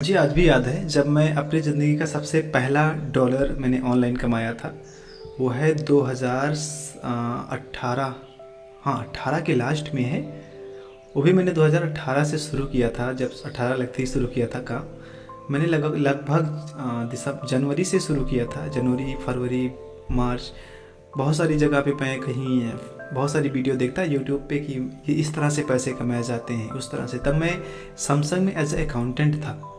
मुझे आज भी याद है जब मैं अपनी ज़िंदगी का सबसे पहला डॉलर मैंने ऑनलाइन कमाया था। वो है 2018। हाँ, 18 के लास्ट में है। वो भी मैंने 2018 से शुरू किया था, जब 18 लगते ही शुरू किया था काम। मैंने लगभग लगभग जनवरी से शुरू किया था। जनवरी, फरवरी, मार्च, बहुत सारी जगह पे मैं कहीं बहुत सारी वीडियो देखता यूट्यूब पे कि इस तरह से पैसे कमाए जाते हैं, उस तरह से। तब मैं सैमसंग में एज ए अकाउंटेंट था।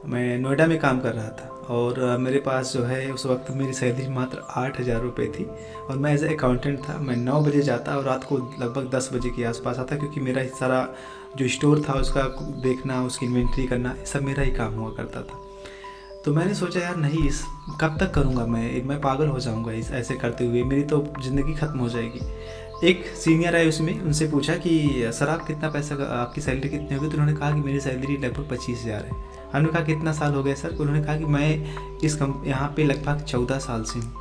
मैं नोएडा में काम कर रहा था और मेरे पास जो है उस वक्त मेरी सैलरी मात्र 8,000 रुपये थी और मैं एज ए अकाउंटेंट था। मैं 9 बजे जाता और रात को लगभग 10 बजे के आसपास आता, क्योंकि मेरा सारा जो स्टोर था उसका देखना, उसकी इन्वेंट्री करना, सब मेरा ही काम हुआ करता था। तो मैंने सोचा यार नहीं, इस कब तक करूँगा मैं पागल हो जाऊँगा इस ऐसे करते हुए, मेरी तो ज़िंदगी ख़त्म हो जाएगी। एक सीनियर आए उसमें, उनसे पूछा कि सर आप कितना पैसा, आपकी सैलरी कितनी होगी? तो उन्होंने कहा कि मेरी सैलरी लगभग 25,000 है। हमने कहा कितना साल हो गया सर? उन्होंने कहा कि मैं इस यहाँ पे लगभग 14 साल से हूँ।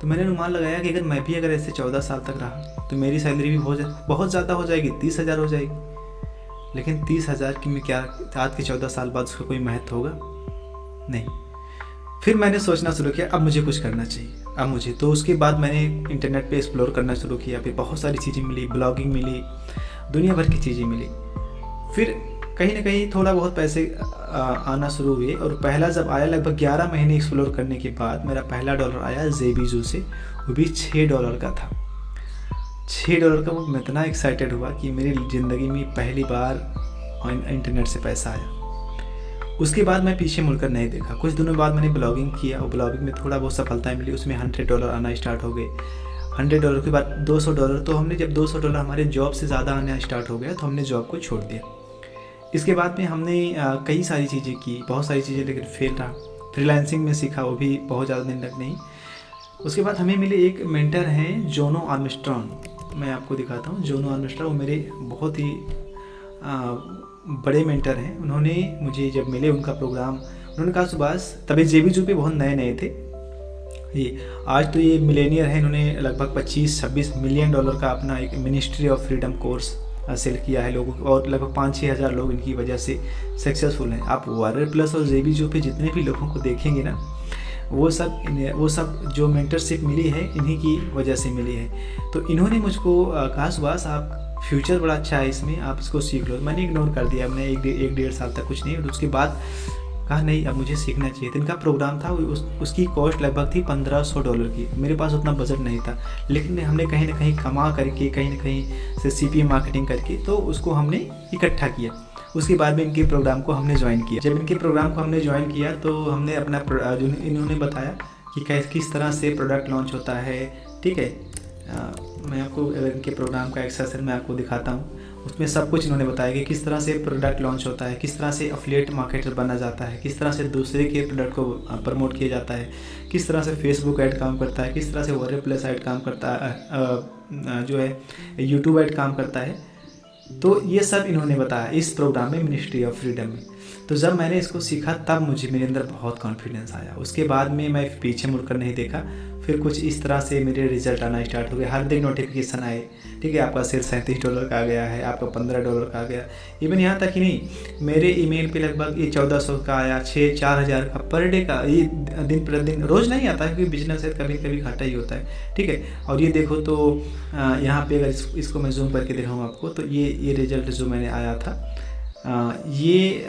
तो मैंने अनुमान लगाया कि अगर ऐसे 14 साल तक रहा तो मेरी सैलरी भी बहुत ज़्यादा हो जाएगी, 30,000 हो जाएगी। लेकिन 30,000 की में क्या आज के 14 साल बाद उसका कोई महत्व होगा? नहीं। फिर मैंने सोचना शुरू किया अब मुझे कुछ करना चाहिए, अब मुझे। तो उसके बाद मैंने इंटरनेट पे एक्सप्लोर करना शुरू किया। फिर बहुत सारी चीज़ें मिली, ब्लॉगिंग मिली, दुनिया भर की चीज़ें मिली। फिर कहीं ना कहीं थोड़ा बहुत पैसे आना शुरू हुए और पहला जब आया, लगभग 11 महीने एक्सप्लोर करने के बाद मेरा पहला डॉलर आया ज़ेबीज़ू से। वो भी $6 का था। $6 का। मैं इतना एक्साइटेड हुआ कि मेरी ज़िंदगी में पहली बार इंटरनेट से पैसा आया। उसके बाद मैं पीछे मुड़कर नहीं देखा। कुछ दिनों बाद मैंने ब्लॉगिंग किया और ब्लॉगिंग में थोड़ा बहुत सफलताएं मिली। उसमें $100 आना स्टार्ट हो गए। $100 के बाद $200। तो हमने जब $200 हमारे जॉब से ज़्यादा आना स्टार्ट हो गया तो हमने जॉब को छोड़ दिया। इसके बाद में हमने कई सारी चीज़ें की, बहुत सारी चीज़ें, लेकिन फेल रहा। फ्रीलांसिंग में सीखा, वो भी बहुत ज़्यादा दिन तक नहीं। उसके बाद हमें मिले एक मेंटर हैं, जोनो आर्मस्ट्रॉन्ग। मैं आपको दिखाता हूँ। जोनो आर्मस्ट्रॉन्ग मेरे बहुत ही बड़े मेंटर हैं। उन्होंने मुझे जब मिले, उनका प्रोग्राम, उन्होंने कहा सुभाष, तभी ज़ेबीज़ू पे बहुत नए नए थे ये। आज तो ये मिलेनियर हैं। इन्होंने लगभग 25-26 मिलियन डॉलर का अपना एक ministry of freedom course sell किया है लोगों को, और लगभग 5-6 हज़ार लोग इनकी वजह से सक्सेसफुल हैं। आप वारियर प्लस और ज़ेबीज़ू पे जितने भी लोगों को देखेंगे ना, वो सब जो मेंटरशिप मिली है इन्हीं की वजह से मिली है। तो इन्होंने मुझको कहा सुभाष आप फ्यूचर बड़ा अच्छा है इसमें, आप इसको सीख लो। मैंने इग्नोर कर दिया। मैंने एक डेढ़ साल तक कुछ नहीं, और उसके बाद कहा नहीं अब मुझे सीखना चाहिए। तो इनका प्रोग्राम था, उसकी कॉस्ट लगभग थी $1,500 की। मेरे पास उतना बजट नहीं था, लेकिन हमने कहीं ना कहीं कमा करके, कहीं ना कहीं से CPM मार्केटिंग करके तो उसको हमने इकट्ठा किया। उसके बाद में इनके प्रोग्राम को हमने ज्वाइन किया। जब इनके प्रोग्राम को हमने ज्वाइन किया तो हमने अपना जो इन्होंने बताया कि किस तरह से प्रोडक्ट लॉन्च होता है, ठीक है। मैं आपको अगर इनके प्रोग्राम का एक सेशन मैं आपको दिखाता हूँ। उसमें सब कुछ इन्होंने बताया कि किस तरह से प्रोडक्ट लॉन्च होता है, किस तरह से एफिलिएट मार्केटर बना जाता है, किस तरह से दूसरे के प्रोडक्ट को प्रमोट किया जाता है, किस तरह से फेसबुक ऐड काम करता है, किस तरह से वारियर प्लस ऐड काम करता है, जो है यूट्यूब ऐड काम करता है। तो ये सब इन्होंने बताया इस प्रोग्राम में, मिनिस्ट्री ऑफ फ्रीडम में। तो जब मैंने इसको सीखा तब मेरे अंदर बहुत कॉन्फिडेंस आया। उसके बाद में मैं पीछे मुड़कर नहीं देखा। फिर कुछ इस तरह से मेरे रिजल्ट आना स्टार्ट हो गए। हर दिन नोटिफिकेशन आए, ठीक है, आपका सेल $37 का आ गया है, आपका $15 का आ गया। इवन यहाँ तक ही नहीं, मेरे ईमेल पे लगभग ये 1400 का आया, 4,000 का पर डे का। ये दिन प्रतिदिन रोज़ नहीं आता है, क्योंकि बिजनेस है, कभी कभी घाटा ही होता है, ठीक है। और ये देखो तो यहाँ पे अगर इसको मैं जूम करके दिखाऊँ आपको, तो ये रिजल्ट जो मैंने आया था, ये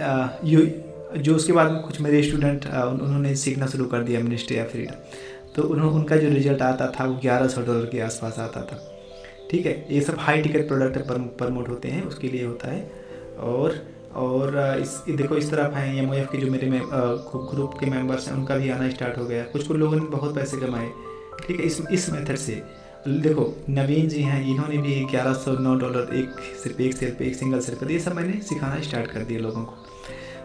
जो उसके बाद में कुछ मेरे स्टूडेंट उन्होंने सीखना शुरू कर दिया मिनिस्ट्री ऑफ फ्रीडम। तो उनका जो रिजल्ट आता था वो $1,100 के आसपास आता था, ठीक है। ये सब हाई टिकट प्रोडक्ट प्रमोट होते हैं, उसके लिए होता है। और देखो इस तरफ हैं MOF के जो मेरे ग्रुप के मेंबर्स हैं, उनका भी आना स्टार्ट हो गया। कुछ लोगों ने बहुत पैसे कमाए, ठीक है, इस मेथड से। देखो नवीन जी हैं, इन्होंने भी $1,109 सिर्फ एक सिंगल सेल पर। ये सब मैंने सिखाना स्टार्ट कर दिया लोगों को।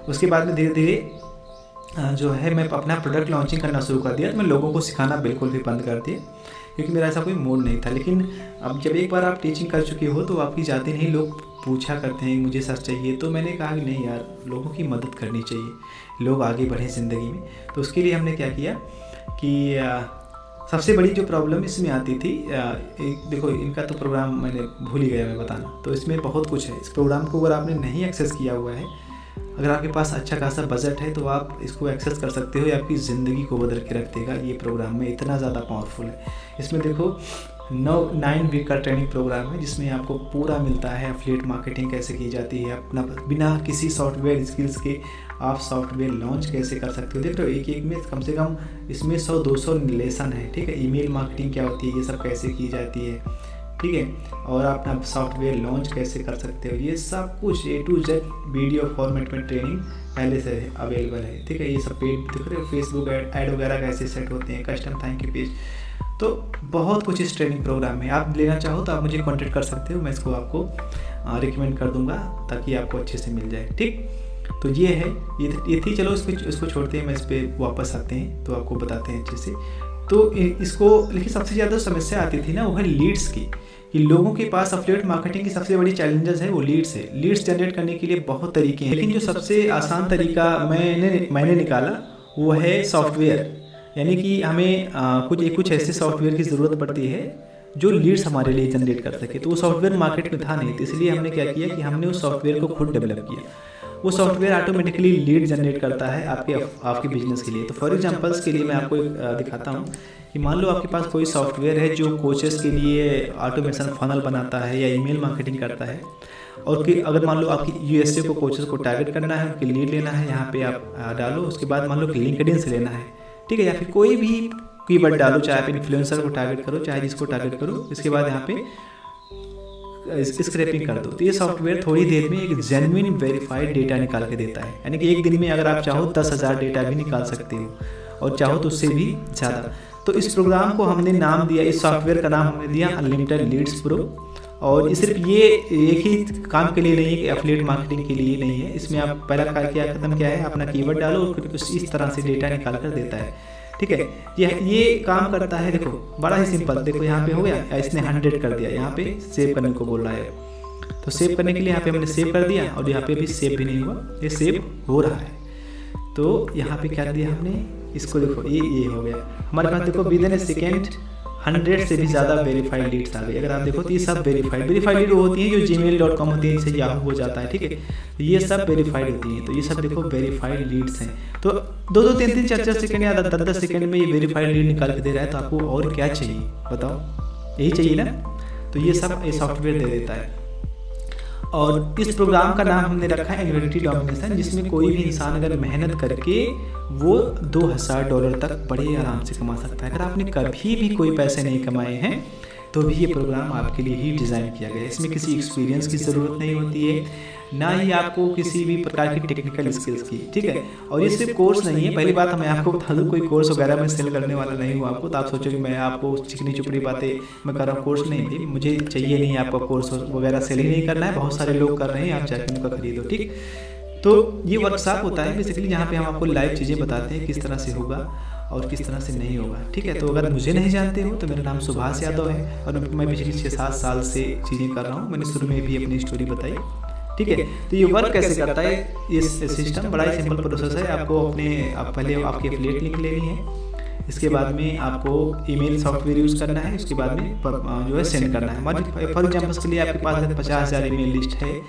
उसके बाद में धीरे धीरे जो है मैं अपना प्रोडक्ट लॉन्चिंग करना शुरू कर दिया। तो मैं लोगों को सिखाना बिल्कुल भी बंद कर दिया, क्योंकि मेरा ऐसा कोई मूड नहीं था। लेकिन अब जब एक बार आप टीचिंग कर चुके हो तो आपकी जाते नहीं, लोग पूछा करते हैं मुझे सर चाहिए। तो मैंने कहा कि नहीं यार, लोगों की मदद करनी चाहिए, लोग आगे बढ़ें ज़िंदगी में। तो उसके लिए हमने क्या किया कि सबसे बड़ी जो प्रॉब्लम इसमें आती थी, देखो इनका तो प्रोग्राम मैंने भूल ही गया मैं बताना। तो इसमें बहुत कुछ है। इस प्रोग्राम को अगर आपने नहीं एक्सेस किया हुआ है, अगर आपके पास अच्छा खासा बजट है तो आप इसको एक्सेस कर सकते हो, ये आपकी ज़िंदगी को बदल के रख देगा। ये प्रोग्राम में इतना ज़्यादा पावरफुल है। इसमें देखो 9 वीक का ट्रेनिंग प्रोग्राम है जिसमें आपको पूरा मिलता है एफिलिएट मार्केटिंग कैसे की जाती है, अपना बिना किसी सॉफ्टवेयर स्किल्स के आप सॉफ्टवेयर लॉन्च कैसे कर सकते हो। देख रहे हो एक में कम से कम इसमें 100-200 लेसन है, ठीक है। ईमेल मार्केटिंग क्या होती है, ये सब कैसे की जाती है, ठीक है। और आप अपना सॉफ्टवेयर लॉन्च कैसे कर सकते हो, ये सब कुछ A to Z video format में ट्रेनिंग पहले से अवेलेबल है, ठीक है। ये सब पेड दिख रहे हो, फेसबुक ऐड वगैरह कैसे सेट होते हैं, कस्टम थैंक यू पेज, तो बहुत कुछ इस ट्रेनिंग प्रोग्राम में। आप लेना चाहो तो आप मुझे कॉन्टेक्ट कर सकते हो, मैं इसको आपको रिकमेंड कर दूंगा ताकि आपको अच्छे से मिल जाए, ठीक। तो ये है, ये थी। चलो इसको छोड़ते हैं, मैं इस पर वापस आते हैं तो आपको बताते हैं अच्छे से। तो इसको लेकिन सबसे ज़्यादा समस्या आती थी ना वो है लीड्स की, कि लोगों के पास एफिलिएट मार्केटिंग की सबसे बड़ी चैलेंजेस है वो लीड्स है। लीड्स जनरेट करने के लिए बहुत तरीके हैं, लेकिन जो सबसे आसान तरीका मैंने निकाला वो है सॉफ्टवेयर। यानी कि हमें कुछ ऐसे सॉफ्टवेयर की ज़रूरत पड़ती है जो लीड्स हमारे लिए जनरेट कर सके। तो वो सॉफ्टवेयर मार्केट में था नहीं, तो इसलिए हमने क्या किया कि हमने उस सॉफ्टवेयर को खुद डेवलप किया। वो सॉफ्टवेयर ऑटोमेटिकली लीड जनरेट करता है आपके बिजनेस के लिए। तो फॉर एग्जांपल्स के लिए मैं आपको दिखाता हूँ कि मान लो आपके पास कोई सॉफ्टवेयर है जो कोचेस के लिए ऑटोमेशन फनल बनाता है या ईमेल मार्केटिंग करता है, और कि अगर मान लो आपकी यूएसए को कोचेस को टारगेट करना है, उनकी लीड लेना है, यहाँ पे आप डालो। उसके बाद मान लो कि लिंक्डइन से लेना है, ठीक है, या फिर कोई भी कीवर्ड डालो, चाहे आप इन्फ्लुएंसर को टारगेट करो, चाहे जिसको टारगेट करो। इसके बाद यहाँ पे स्क्रैपिंग कर दो। तो ये सॉफ्टवेयर थोड़ी देर में एक जेन्युइन वेरीफाइड डेटा निकाल के देता है। यानी कि एक दिन में अगर आप चाहो 10,000 डेटा भी निकाल सकते हो, और चाहो तो उससे भी ज़्यादा। तो इस प्रोग्राम को हमने नाम दिया, इस सॉफ्टवेयर का नाम हमने दिया अनलिमिटेड लीड्स प्रो। और सिर्फ ये एक ही काम के लिए नहीं है कि एफिलिएट मार्केटिंग के लिए नहीं है। इसमें आप पहला कदम क्या है, अपना कीवर्ड डालो और फिर इस तरह से डेटा निकाल कर देता है, ठीक है। ये काम करता है, देखो बड़ा ही सिंपल। देखो यहाँ पे हो गया, इसने 100 कर दिया, यहाँ पे सेव करने को बोल रहा है। तो सेव करने के लिए यहाँ पे हमने सेव कर दिया, और यहाँ पे भी सेव भी नहीं हुआ, ये सेव हो रहा है। तो यहाँ पे क्या दिया हमने, इसको देखो ये हो गया हमारे पास। देखो विद इन ए सेकेंड 100 से भी ज़्यादा वेरीफाइड लीड्स आ गई। अगर आप देखो तो ये सब वेरीफाइड लीड होती हैं जो gmail.com होती है, इनसे याहू हो जाता है, ठीक है। ये सब वेरीफाइड होती हैं। तो ये सब देखो वेरीफाइड लीड्स हैं। तो 2-2, 3-3, 4-4 सेकंड या 10-10 सेकंड में ये वेरीफाइड लीड निकाल के दे रहा है। तो आपको और क्या चाहिए बताओ, यही चाहिए ना। तो ये सब ये सॉफ्टवेयर दे देता है। और इस प्रोग्राम का नाम हमने रखा है इन्वेंटरी डोमिनेशन, जिसमें कोई भी इंसान अगर मेहनत करके वो $2,000 तक बड़े आराम से कमा सकता है। अगर आपने कभी भी कोई पैसे नहीं कमाए हैं तो भी ये प्रोग्राम आपके लिए ही डिज़ाइन किया गया है। इसमें किसी एक्सपीरियंस की ज़रूरत नहीं होती है, ना ही आपको किसी भी प्रकार की टेक्निकल स्किल्स की, ठीक है। और ये सिर्फ कोर्स नहीं है, पहली बात मैं आपको बता दूँ, कोई कोर्स वगैरह मैं सेल करने वाला नहीं हूँ आपको। तो आप सोचो कि मैं आपको चिकनी चुपड़ी बातें मैं कर रहा हूँ, कोर्स नहीं भाई, मुझे चाहिए नहीं आपका कोर्स वगैरह सेल ही नहीं करना है। बहुत सारे लोग कर रहे हैं, आप जाकर उनका खरीदो, ठीक। तो ये वर्कशॉप होता है बेसिकली, जहाँ पे हम आपको लाइव चीज़ें बताते हैं किस तरह से होगा और किस तरह से नहीं होगा, ठीक है। तो अगर मुझे नहीं जानते हो तो मेरा नाम सुभाष यादव है, और मैं पिछले 6-7 साल से चीज़ें कर रहा हूँ। मैंने शुरू में भी अपनी स्टोरी बताई, ठीक है। तो ये वर्क कैसे करता है, ये सिस्टम बड़ा ही सिंपल प्रोसेस है। आपको पहले आपकी एफिलिएट लिंक लेनी है, इसके बाद में आपको ईमेल सॉफ्टवेयर यूज़ करना है, उसके बाद में जो है सेंड करना है। फॉर एग्जाम्पल के लिए आपके पास 50,000 ईमेल लिस्ट है,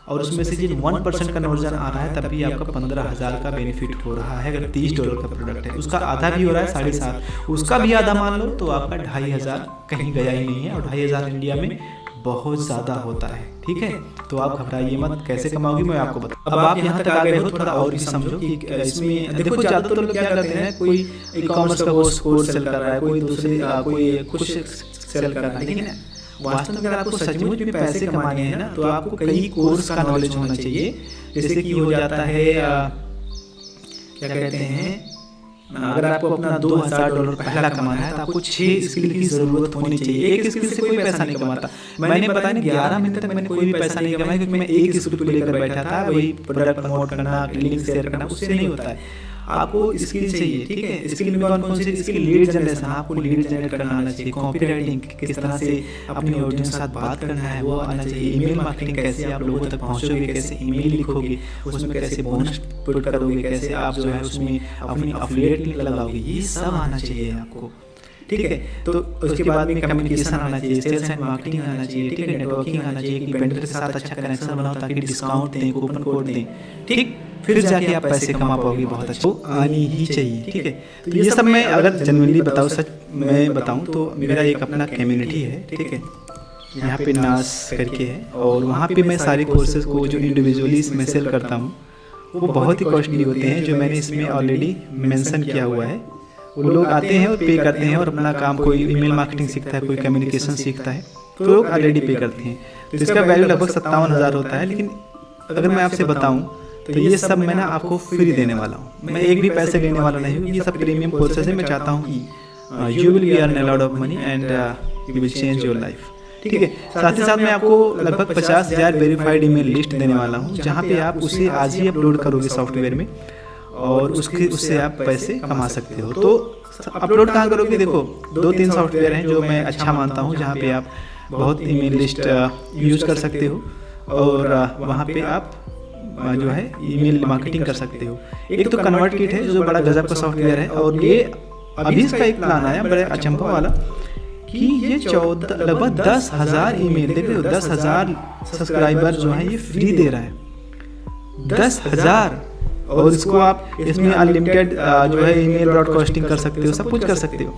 और उसमें से जिन 1% कन्वर्जन आ रहा है, तब भी आपका 15,000 का बेनिफिट हो रहा है। अगर $30 का प्रोडक्ट है, उसका आधा भी हो रहा है 7.5, उसका भी आधा मान लो, तो आपका 2,500 कहीं गया ही नहीं है। और 2,500 इंडिया में बहुत ज़्यादा होता है, ठीक है। तो आप घबराइए मत, कैसे कमाओगे मैं आपको बता। अब आप यहाँ तक आ गए हो, थोड़ा और भी समझो कि इसमें देखो ज़्यादातर लोग क्या करते हैं, कोई ई कॉमर्स का कोर्स सेल कर रहा है, कोई दूसरे कोई कुछ सेल कर रहा है, लेकिन वास्तव में अगर आपको सचमुच में पैसे कमाने हैं ना, तो आपको कई कोर्स का नॉलेज होना चाहिए। जैसे कि हो जाता है क्या कहते हैं, अगर आपको अपना $2,000 पहला कमाना है तो आपको 6 स्किल की जरूरत होनी चाहिए। एक स्किल से कोई पैसा नहीं कमाता। मैंने बताया ना 11 महीने तक मैंने कोई भी पैसा नहीं कमाया, क्योंकि मैं एक स्किल को लेकर बैठा था, वही प्रोडक्ट प्रमोट करना, लिंक शेयर करना, उससे नहीं होता है। आपको स्किल चाहिए, ठीक है। स्किल में कौन कौन सी स्किल, लीड जनरेशन, आपको लीड जनरेट करना आना चाहिए। कॉपी राइटिंग, किस तरह से अपनी ऑडियंस के साथ बात करना है वो आना चाहिए। ईमेल मार्केटिंग, कैसे आप लोगों तक पहुंचोगे, कैसे ईमेल लिखोगे, उसमें कैसे बोनस पुट करोगे, कैसे आप जो है उसमें अपनी एफिलिएट लिंक लगाओगे, ये सब आना चाहिए आपको, ठीक है। तो उसके बाद में कम्युनिकेशन आना चाहिए, सेल्स एंड मार्केटिंग आना चाहिए, ठीक है। नेटवर्किंग आना चाहिए कि वेंडर के साथ अच्छा कनेक्शन बनाओ ताकि डिस्काउंट दें, कूपन कोड दें, ठीक। फिर जाके आप पैसे कमा पाओगे बहुत अच्छा। तो आनी ही चाहिए, ठीक है। तो ये सब मैं अगर जनरली बताऊँ, सच मैं बताऊँ तो मेरा एक अपना कम्युनिटी है, ठीक है। यहाँ पे नास करके है और वहाँ पे मैं सारे कोर्सेज़ को जो इंडिविजुअली मैं सेल करता हूँ वो बहुत ही कॉस्टली होते हैं, जो मैंने इसमें ऑलरेडी मेंशन किया हुआ है। वो लोग आते हैं और पे करते हैं और अपना काम, कोई ईमेल मार्केटिंग सीखता है, कोई कम्युनिकेशन सीखता है, तो लोग ऑलरेडी पे करते हैं। तो इसका वैल्यू लगभग 57,000 होता है। लेकिन अगर मैं आपसे बताऊं तो ये सब मैं ना आपको फ्री देने वाला हूं, मैं एक भी पैसे लेने वाला नहीं हूँ। ये सब प्रीमियम कोर्सेज है। मैं चाहता हूँ कि you will be earn a lot of money and you will change your life, ठीक है। साथ ही साथ मैं आपको लगभग 50,000 वेरीफाइड ईमेल लिस्ट देने वाला हूँ, जहाँ पे आप उसे आज ही अपलोड करोगे सॉफ्टवेयर में और उससे आप पैसे कमा सकते हो। तो अपलोड कहाँ करोगे? देखो 2-3 सॉफ्टवेयर हैं जो मैं अच्छा मानता हूँ, जहाँ पे आप बहुत ईमेल लिस्ट यूज कर सकते हो और वहाँ पे आप जो है ईमेल मार्केटिंग कर सकते हो। एक तो कन्वर्ट किट है जो बड़ा गजब का सॉफ्टवेयर है, और ये अभी इसका एक प्लान आया बड़े अचंभा वाला कि ये 14 लगभग 10,000 ईमेल, देख रहे हो 10,000 सब्सक्राइबर जो है ये फ्री दे रहा है, 10,000। और इसको आप इसमें अनलिमिटेड जो है ईमेल ब्रॉडकास्टिंग कर सकते हो, सब कुछ कर सकते हो।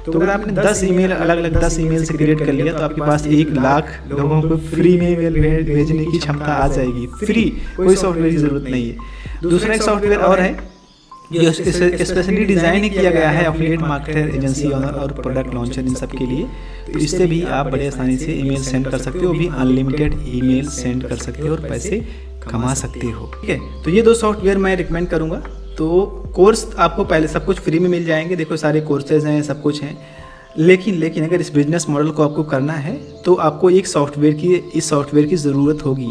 तो अगर आपने 10 ईमेल अलग अलग 10 ईमेल से क्रिएट कर लिया तो आपके पास 1 लाख लोगों को फ्री में ईमेल भेजने की क्षमता आ जाएगी, फ्री, कोई सॉफ्टवेयर की ज़रूरत नहीं है। दूसरा एक सॉफ्टवेयर और है जो स्पेशली डिज़ाइन किया गया है एफिलिएट मार्केटर, एजेंसी ओनर और प्रोडक्ट लॉन्चर, इन सब के लिए। तो इससे भी आप बड़े आसानी से ईमेल सेंड कर सकते हो, भी अनलिमिटेड ईमेल सेंड कर सकते हो और पैसे कमा सकते हो, ठीक है। तो ये 2 सॉफ्टवेयर मैं रिकमेंड करूँगा। तो कोर्स आपको पहले सब कुछ फ्री में मिल जाएंगे, देखो सारे कोर्सेज हैं, सब कुछ हैं। लेकिन अगर इस बिजनेस मॉडल को आपको करना है तो आपको एक इस सॉफ्टवेयर की ज़रूरत होगी।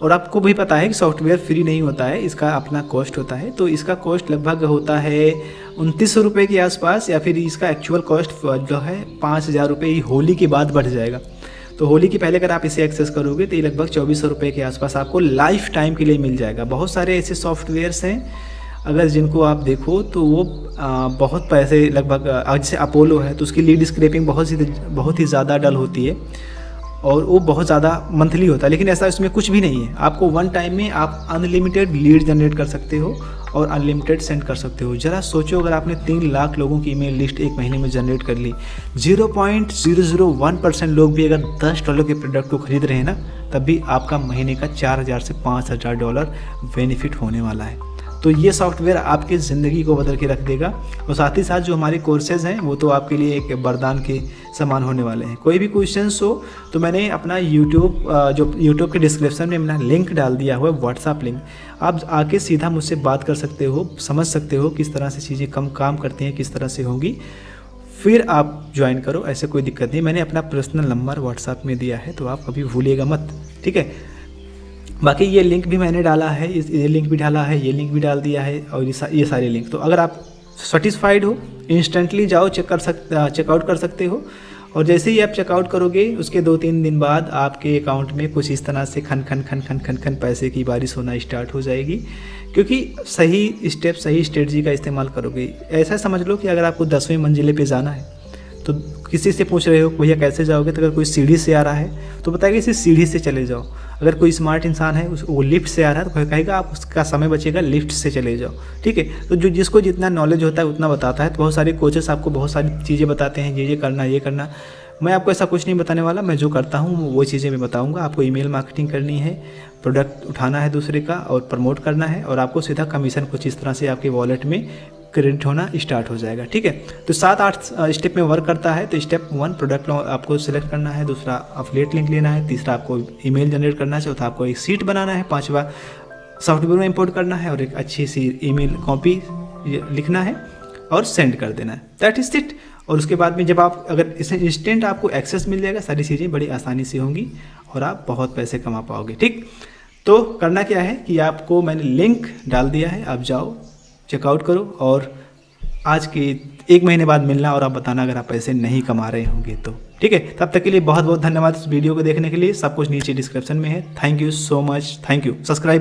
और आपको भी पता है कि सॉफ्टवेयर फ्री नहीं होता है, इसका अपना कॉस्ट होता है। तो इसका कॉस्ट लगभग होता है 2900 रुपये के आसपास, या फिर इसका एक्चुअल कॉस्ट जो है 5,000 रुपये होली के बाद बढ़ जाएगा। तो होली के पहले अगर आप इसे एक्सेस करोगे तो ये लगभग 2400 रुपये के आसपास आपको लाइफ टाइम के लिए मिल जाएगा। बहुत सारे ऐसे सॉफ्टवेयर्स हैं अगर जिनको आप देखो तो वो बहुत पैसे लगभग, जैसे अपोलो है तो उसकी लीड स्क्रैपिंग बहुत ही ज़्यादा डल होती है और वो बहुत ज़्यादा मंथली होता है। लेकिन ऐसा इसमें कुछ भी नहीं है, आपको वन टाइम में आप अनलिमिटेड लीड जनरेट कर सकते हो और अनलिमिटेड सेंड कर सकते हो। ज़रा सोचो अगर आपने 3 लाख लोगों की ईमेल लिस्ट एक महीने में जनरेट कर ली, 0.001% लोग भी अगर $10 के प्रोडक्ट को खरीद रहे हैं ना, तब भी आपका महीने का $4,000 से $5,000 बेनिफिट होने वाला है। तो ये सॉफ्टवेयर आपकी ज़िंदगी को बदल के रख देगा। और साथ ही साथ जो हमारे कोर्सेज हैं वो तो आपके लिए एक वरदान के समान होने वाले हैं। कोई भी क्वेश्चंस हो तो मैंने अपना यूट्यूब के डिस्क्रिप्शन में अपना लिंक डाल दिया हुआ है, व्हाट्सएप लिंक। आप आके सीधा मुझसे बात कर सकते हो, समझ सकते हो किस तरह से चीज़ें काम करती हैं, किस तरह से होंगी, फिर आप ज्वाइन करो, ऐसे कोई दिक्कत नहीं। मैंने अपना पर्सनल नंबर व्हाट्सएप में दिया है, तो आप कभी भूलिएगा मत, ठीक है। बाकी ये लिंक भी मैंने डाला है, ये लिंक भी डाला है, ये लिंक भी डाल दिया है, और ये सारे लिंक। तो अगर आप सेटिस्फाइड हो इंस्टेंटली जाओ चेकआउट कर सकते हो। और जैसे ही आप चेकआउट करोगे उसके 2-3 दिन बाद आपके अकाउंट में कुछ इस तरह से खन पैसे की बारिश होना स्टार्ट हो जाएगी, क्योंकि सही स्टेप, सही स्ट्रेटजी का इस्तेमाल करोगे। ऐसा समझ लो कि अगर आपको 10वीं मंजिले पे जाना है तो किसी से पूछ रहे हो भैया कैसे जाओगे, तो अगर कोई सीढ़ी से आ रहा है तो बताएगा इसे सीढ़ी से चले जाओ। अगर कोई स्मार्ट इंसान है वो लिफ्ट से आ रहा है तो कहेगा आप उसका समय बचेगा, लिफ्ट से चले जाओ, ठीक है। तो जो जिसको जितना नॉलेज होता है उतना बताता है। तो बहुत सारे कोचेस आपको बहुत सारी चीज़ें बताते हैं, ये करना। मैं आपको ऐसा कुछ नहीं बताने वाला, मैं जो करता हूँ वो चीज़ें मैं बताऊँगा। आपको ईमेल मार्केटिंग करनी है, प्रोडक्ट उठाना है दूसरे का और प्रमोट करना है, और आपको सीधा कमीशन कुछ इस तरह से आपके वॉलेट में क्रेडिट होना स्टार्ट हो जाएगा, ठीक है। तो 7-8 स्टेप में वर्क करता है। तो स्टेप 1 प्रोडक्ट आपको सिलेक्ट करना है, दूसरा अफिलिएट लिंक लेना है, तीसरा आपको ईमेल जनरेट करना है, चौथा आपको एक सीट बनाना है, 5वां सॉफ्टवेयर में इंपोर्ट करना है और एक अच्छी सी ईमेल कॉपी लिखना है और सेंड कर देना है। That is it. और उसके बाद में जब आप अगर इसे इंस्टेंट आपको एक्सेस मिल जाएगा, सारी चीज़ें बड़ी आसानी से होंगी और आप बहुत पैसे कमा पाओगे, ठीक। तो करना क्या है कि आपको मैंने लिंक डाल दिया है, आप जाओ चेकआउट करो और आज के 1 महीने बाद मिलना और आप बताना अगर आप पैसे नहीं कमा रहे होंगे तो, ठीक है। तब तक के लिए बहुत बहुत धन्यवाद इस वीडियो को देखने के लिए। सब कुछ नीचे डिस्क्रिप्शन में है। Thank you so much, thank you. Subscribe